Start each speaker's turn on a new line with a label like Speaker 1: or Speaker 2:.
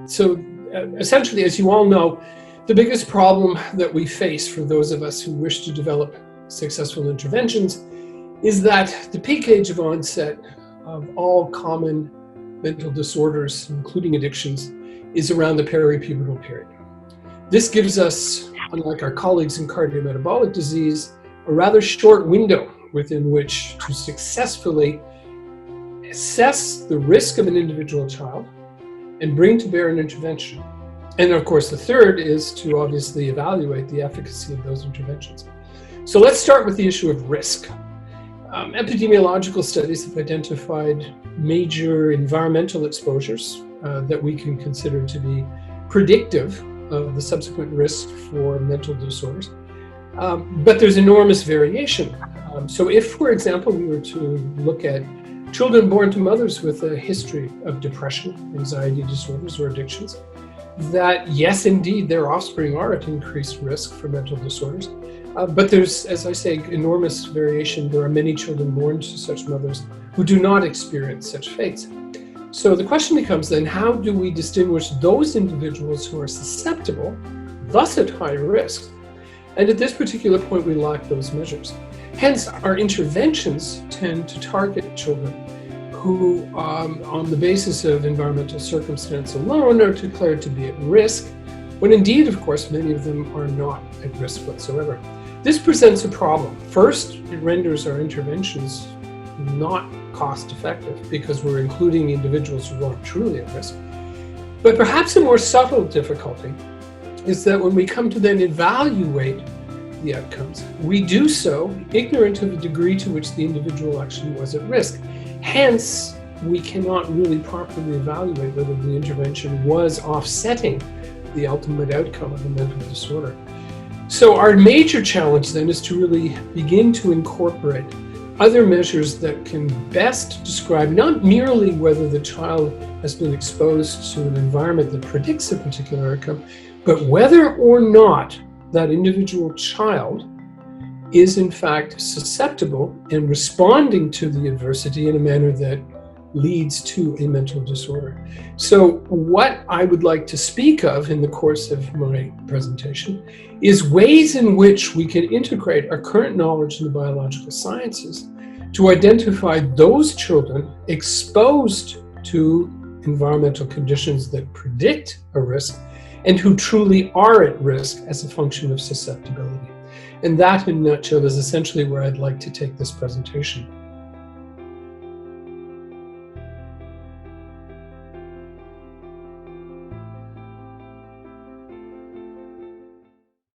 Speaker 1: Essentially, as you all know, the biggest problem that we face for those of us who wish to develop successful interventions is that the peak age of onset of all common mental disorders, including addictions, is around the peripubertal period. This gives us, unlike our colleagues in cardiometabolic disease, a rather short window within which to successfully assess the risk of an individual child and bring to bear an intervention. And of course, the third is to obviously evaluate the efficacy of those interventions. So let's start with the issue of risk. Epidemiological studies have identified major environmental exposures that we can consider to be predictive of the subsequent risk for mental disorders. But there's enormous variation. So if, for example, we were to look at children born to mothers with a history of depression, anxiety disorders, or addictions, that yes, indeed, their offspring are at increased risk for mental disorders. But there's, as I say, enormous variation. There are many children born to such mothers who do not experience such fates. So the question becomes then, how do we distinguish those individuals who are susceptible, thus at high risk? And at this particular point, we lack those measures. Hence, our interventions tend to target children who, on the basis of environmental circumstance alone, are declared to be at risk, when indeed, of course, many of them are not at risk whatsoever. This presents a problem. First, it renders our interventions not cost-effective because we're including individuals who aren't truly at risk. But perhaps a more subtle difficulty is that when we come to then evaluate the outcomes, we do so ignorant of the degree to which the individual actually was at risk. Hence, we cannot really properly evaluate whether the intervention was offsetting the ultimate outcome of a mental disorder. So our major challenge then is to really begin to incorporate other measures that can best describe not merely whether the child has been exposed to an environment that predicts a particular outcome, but whether or not that individual child is in fact susceptible and responding to the adversity in a manner that leads to a mental disorder. So what I would like to speak of in the course of my presentation is ways in which we can integrate our current knowledge in the biological sciences to identify those children exposed to environmental conditions that predict a risk and who truly are at risk as a function of susceptibility. And that, in a nutshell, is essentially where I'd like to take this presentation.